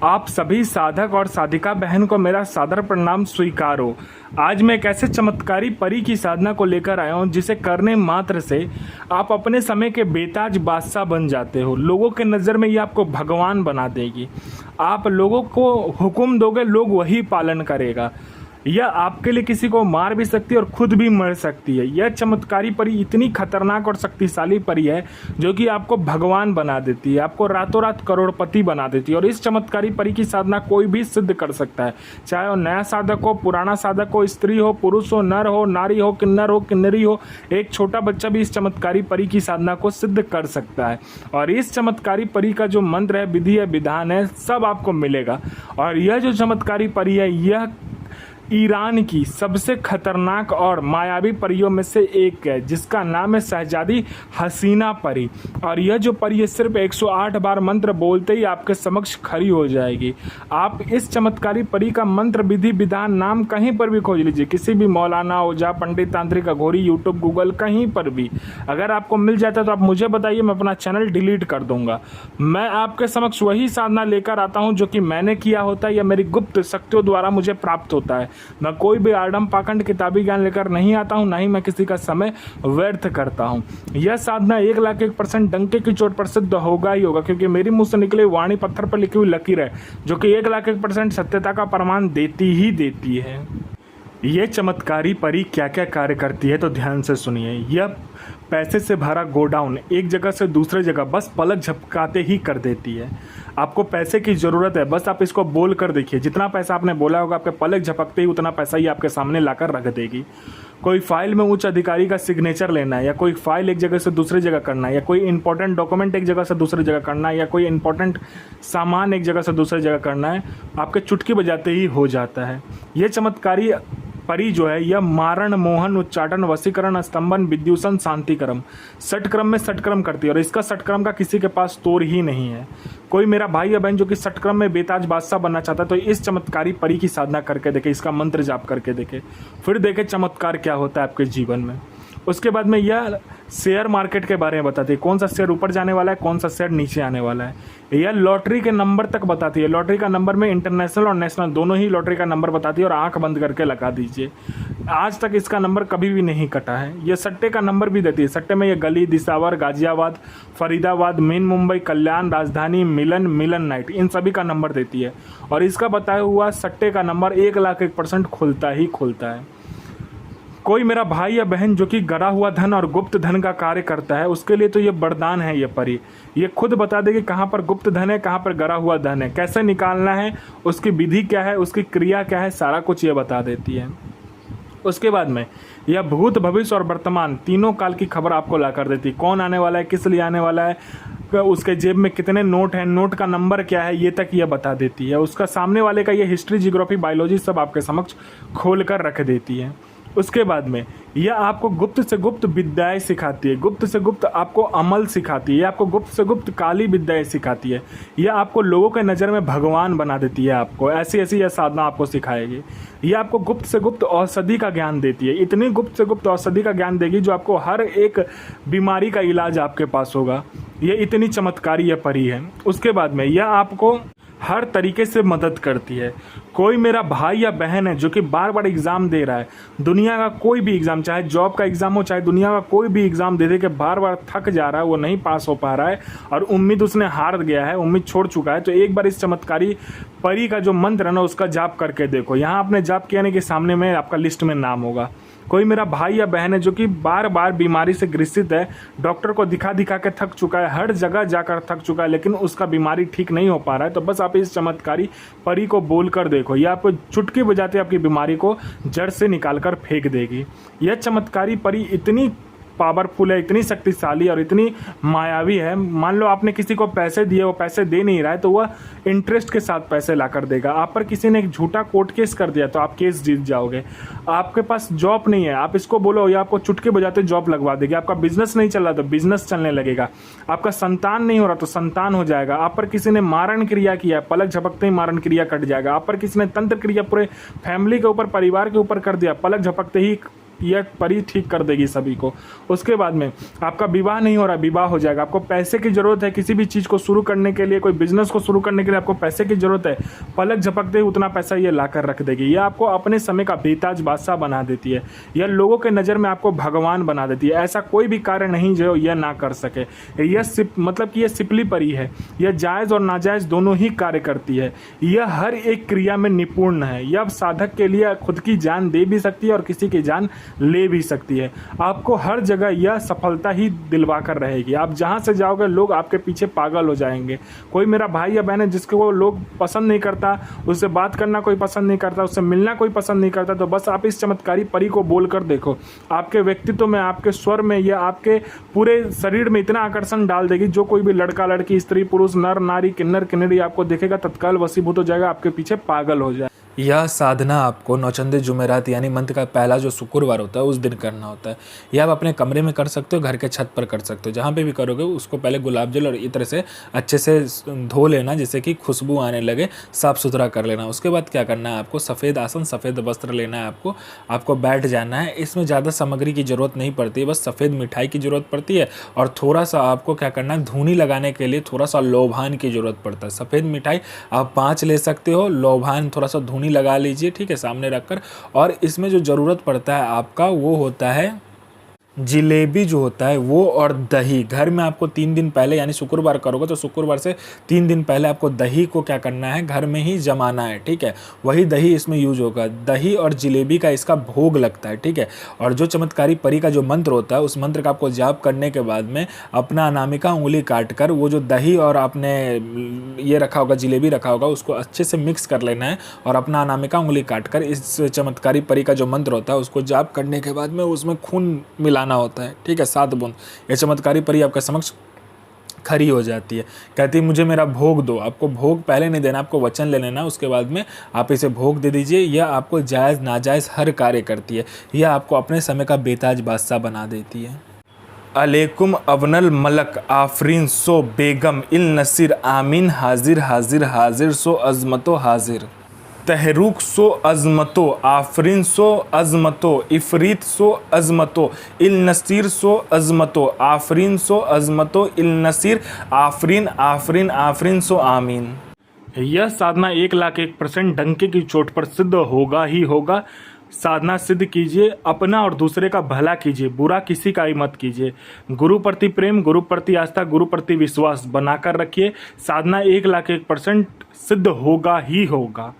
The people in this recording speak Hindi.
आप सभी साधक और साधिका बहन को मेरा सादर प्रणाम स्वीकार हो। आज मैं एक ऐसे चमत्कारी परी की साधना को लेकर आया हूँ जिसे करने मात्र से आप अपने समय के बेताज बादशाह बन जाते हो। लोगों के नज़र में ये आपको भगवान बना देगी। आप लोगों को हुक्म दोगे, लोग वही पालन करेगा। यह आपके लिए किसी को मार भी सकती है और खुद भी मर सकती है। यह चमत्कारी परी इतनी खतरनाक और शक्तिशाली परी है जो कि आपको भगवान बना देती है, आपको रातों रात करोड़पति बना देती है। और इस चमत्कारी परी की साधना कोई भी सिद्ध कर सकता है, चाहे वो नया साधक हो, पुराना साधक हो, स्त्री हो, पुरुष हो, नर हो, नारी हो, किन्नर हो, किन्नरी हो। एक छोटा बच्चा भी इस चमत्कारी परी की साधना को सिद्ध कर सकता है। और इस चमत्कारी परी का जो मंत्र है, विधि है, विधान है, सब आपको मिलेगा। और यह जो चमत्कारी परी है, यह ईरान की सबसे खतरनाक और मायावी परियों में से एक है, जिसका नाम है शहजादी हसीना परी। और यह जो परी है सिर्फ 108 बार मंत्र बोलते ही आपके समक्ष खड़ी हो जाएगी। आप इस चमत्कारी परी का मंत्र, विधि, विधान, नाम कहीं पर भी खोज लीजिए, किसी भी मौलाना, ओझा, पंडित, तांत्रिक, अघोरी, यूट्यूब, गूगल, कहीं पर भी अगर आपको मिल जाता है तो आप मुझे बताइए, मैं अपना चैनल डिलीट कर दूंगा। मैं आपके समक्ष वही साधना लेकर आता हूँ जो कि मैंने किया होता है या मेरी गुप्त शक्तियों द्वारा मुझे प्राप्त होता है। मैं कोई भी आडम पाखंड किताबी ज्ञान लेकर नहीं आता हूं, ना ही मैं किसी का समय व्यर्थ करता हूं। यह साधना 1,01% डंके की चोट पर सिद्ध होगा ही होगा, क्योंकि मेरी मुंह से निकली वाणी पत्थर पर लिखी हुई लकीर है जो कि 1,01% सत्यता का प्रमाण देती ही देती है। ये चमत्कारी परी क्या क्या कार्य करती है तो ध्यान से सुनिए। यह पैसे से भरा गोडाउन एक जगह से दूसरे जगह बस पलक झपकाते ही कर देती है। आपको पैसे की ज़रूरत है, बस आप इसको बोल कर देखिए। जितना पैसा आपने बोला होगा, आपके पलक झपकते ही उतना पैसा ही आपके सामने लाकर रख देगी। कोई फाइल में उच्च अधिकारी का सिग्नेचर लेना है, या कोई फाइल एक जगह से दूसरी जगह करना है, या कोई इंपॉर्टेंट डॉक्यूमेंट एक जगह से दूसरी जगह करना है, या कोई इंपॉर्टेंट सामान एक जगह से दूसरी जगह करना है, आपके चुटकी बजाते ही हो जाता है। ये चमत्कारी परी जो है, यह मारण, मोहन, उच्चाटन, वशीकरण, स्तंभन, विद्युषण, शांतिक्रम, षटक्रम में षटक्रम करती है। और इसका षटक्रम का किसी के पास तोड़ ही नहीं है। कोई मेरा भाई या बहन जो कि षटक्रम में बेताज बादशाह बनना चाहता है तो इस चमत्कारी परी की साधना करके देखे, इसका मंत्र जाप करके देखे, फिर देखे चमत्कार क्या होता है आपके जीवन में। उसके बाद में यह शेयर मार्केट के बारे में बताती है, कौन सा शेयर ऊपर जाने वाला है, कौन सा शेयर नीचे आने वाला है। यह लॉटरी के नंबर तक बताती है। लॉटरी का नंबर में इंटरनेशनल और नेशनल दोनों ही लॉटरी का नंबर बताती है। और आंख बंद करके लगा दीजिए, आज तक इसका नंबर कभी भी नहीं कटा है। यह सट्टे का नंबर भी देती है। सट्टे में यह गली, दिसावर, गाजियाबाद, फरीदाबाद, मेन मुंबई, कल्याण, राजधानी, मिलन, मिलन नाइट, इन सभी का नंबर देती है। और इसका बताया हुआ सट्टे का नंबर 1,01% खुलता ही खुलता है। कोई मेरा भाई या बहन जो कि गड़ा हुआ धन और गुप्त धन का कार्य करता है, उसके लिए तो ये वरदान है। ये परी ये खुद बता देगी कहाँ पर गुप्त धन है, कहाँ पर गड़ा हुआ धन है, कैसे निकालना है, उसकी विधि क्या है, उसकी क्रिया क्या है, सारा कुछ ये बता देती है। उसके बाद में यह भूत, भविष्य और वर्तमान तीनों काल की खबर आपको ला कर देती है। कौन आने वाला है, किस लिए आने वाला है, उसके जेब में कितने नोट हैं, नोट का नंबर क्या है, ये तक यह बता देती है। उसका सामने वाले का ये हिस्ट्री, जियोग्राफी, बायोलॉजी सब आपके समक्ष खोल कर रख देती है। उसके बाद में यह आपको गुप्त से गुप्त विद्याएं सिखाती है, गुप्त से गुप्त आपको अमल सिखाती है, आपको गुप्त से गुप्त काली विद्याएं सिखाती है। यह आपको लोगों के नज़र में भगवान बना देती है। आपको ऐसी ऐसी यह साधना आपको सिखाएगी। यह आपको गुप्त से गुप्त औषधि का ज्ञान देती है। इतनी गुप्त से गुप्त औषधि का ज्ञान देगी जो आपको हर एक बीमारी का इलाज आपके पास होगा। यह इतनी चमत्कारी यह परी है। उसके बाद में यह आपको हर तरीके से मदद करती है। कोई मेरा भाई या बहन है जो कि बार बार एग्ज़ाम दे रहा है, दुनिया का कोई भी एग्ज़ाम, चाहे जॉब का एग्ज़ाम हो, चाहे दुनिया का कोई भी एग्ज़ाम दे के बार बार थक जा रहा है, वो नहीं पास हो पा रहा है और उम्मीद उसने हार गया है, उम्मीद छोड़ चुका है, तो एक बार इस चमत्कारी परी का जो मंत्र है ना, उसका जाप करके देखो। यहाँ आपने जाप किया नहीं कि सामने में आपका लिस्ट में नाम होगा। कोई मेरा भाई या बहन है जो कि बार बार बीमारी से ग्रसित है, डॉक्टर को दिखा दिखा के थक चुका है, हर जगह जाकर थक चुका है, लेकिन उसका बीमारी ठीक नहीं हो पा रहा है, तो बस आप इस चमत्कारी परी को बोल कर देखो। यह आपको चुटकी बजाते आपकी बीमारी को जड़ से निकाल कर फेंक देगी। यह चमत्कारी परी इतनी पावरफुल है, इतनी शक्तिशाली और इतनी मायावी है। मान लो आपने किसी को पैसे दिए, वो पैसे दे नहीं रहा है, तो वह इंटरेस्ट के साथ पैसे ला कर देगा। आप पर किसी ने एक झूठा कोर्ट केस कर दिया तो आप केस जीत जाओगे। आपके पास जॉब नहीं है, आप इसको बोलो, या आपको चुटकी बजाते जॉब लगवा देगी। आपका बिजनेस नहीं चल रहा तो बिजनेस चलने लगेगा। आपका संतान नहीं हो रहा तो संतान हो जाएगा। आप पर किसी ने मारण क्रिया किया, पलक झपकते ही मारण क्रिया कट जाएगा। आप पर किसी ने तंत्र क्रिया पूरे फैमिली के ऊपर, परिवार के ऊपर कर दिया, पलक झपकते ही यह परी ठीक कर देगी सभी को। उसके बाद में आपका विवाह नहीं हो रहा, विवाह हो जाएगा। आपको पैसे की ज़रूरत है, किसी भी चीज़ को शुरू करने के लिए, कोई बिजनेस को शुरू करने के लिए आपको पैसे की ज़रूरत है, पलक झपकते ही उतना पैसा ये ला कर रख देगी। यह आपको अपने समय का बेताज बादशाह बना देती है। यह लोगों के नज़र में आपको भगवान बना देती है। ऐसा कोई भी कार्य नहीं जो यह ना कर सके। यह मतलब कि यह सिपली परी है। यह जायज़ और नाजायज़ दोनों ही कार्य करती है। यह हर एक क्रिया में निपुण है। यह साधक के लिए खुद की जान दे भी सकती है और किसी की जान ले भी सकती है। आपको हर जगह यह सफलता ही दिलवा कर रहेगी। आप जहाँ से जाओगे लोग आपके पीछे पागल हो जाएंगे। कोई मेरा भाई या बहन है जिसको लोग पसंद नहीं करता, उससे बात करना कोई पसंद नहीं करता, उससे मिलना कोई पसंद नहीं करता, तो बस आप इस चमत्कारी परी को बोलकर देखो, आपके व्यक्तित्व में, आपके स्वर में या आपके पूरे शरीर में इतना आकर्षण डाल देगी, जो कोई भी लड़का लड़की, स्त्री पुरुष, नर नारी, किन्नर किन्नरी आपको देखेगा तत्काल वशीभूत हो जाएगा, आपके पीछे पागल हो जाए। यह साधना आपको नौचंदे जुमेरात यानी मंथ का पहला जो शुक्रवार होता है उस दिन करना होता है। यह आप अपने कमरे में कर सकते हो, घर के छत पर कर सकते हो, जहाँ पे भी करोगे उसको पहले गुलाब जल और इत्र से अच्छे से धो लेना, जिससे कि खुशबू आने लगे, साफ़ सुथरा कर लेना। उसके बाद क्या करना है, आपको सफ़ेद आसन, सफ़ेद वस्त्र लेना है, आपको बैठ जाना है। इसमें ज़्यादा सामग्री की ज़रूरत नहीं पड़ती है, बस सफ़ेद मिठाई की ज़रूरत पड़ती है और थोड़ा सा आपको क्या करना है, धूनी लगाने के लिए थोड़ा सा लोभान की ज़रूरत पड़ता है। सफ़ेद मिठाई आप 5 ले सकते हो, लोभान थोड़ा सा धूनी लगा लीजिए, ठीक है, सामने रखकर। और इसमें जो ज़रूरत पड़ता है आपका वो होता है जिलेबी जो होता है वो, और दही। घर में आपको 3 दिन पहले, यानी शुक्रवार करोगे तो शुक्रवार से 3 दिन पहले आपको दही को क्या करना है, घर में ही जमाना है, ठीक है। वही दही इसमें यूज होगा। दही और जिलेबी का इसका भोग लगता है, ठीक है। और जो चमत्कारी परी का जो मंत्र होता है उस मंत्र का आपको जाप करने के बाद में अपना अनामिका उंगली काट कर वो जो दही और आपने ये रखा होगा, जिलेबी रखा होगा, उसको अच्छे से मिक्स कर लेना है और अपना अनामिका उंगली काट कर इस चमत्कारी परी का जो मंत्र होता है उसको जाप करने के बाद में उसमें खून मिलाना होता है, ठीक है, 7 बूंद। ये चमत्कारी परी आपके समक्ष खड़ी हो जाती है, कहती है मुझे मेरा भोग दो। आपको भोग पहले नहीं देना, आपको वचन ले लेना, उसके बाद में आप इसे भोग दे दीजिए। यह आपको जायज़ नाजायज़ हर कार्य करती है। यह आपको अपने समय का बेताज बादशाह बना देती है। अलैकुम अवनल मलक आफरीन सो बेगम इल नसीर आमीन हाजिर हाजिर हाजिर सो अजमतो हाजिर तहरुक सो अजमतो आफरीन सो अजमतो इफरीत सो अजमतो इल नसीर सो अजमतो आफरीन सो अजमतो इल नसीर आफरीन आफरीन आफरीन सो आमीन। यह साधना 1,01% डंके की चोट पर सिद्ध होगा ही होगा। साधना सिद्ध कीजिए, अपना और दूसरे का भला कीजिए, बुरा किसी का ही मत कीजिए। गुरु प्रति प्रेम, गुरु प्रति आस्था, गुरु प्रति विश्वास बनाकर रखिए। साधना 1,01% सिद्ध होगा ही होगा।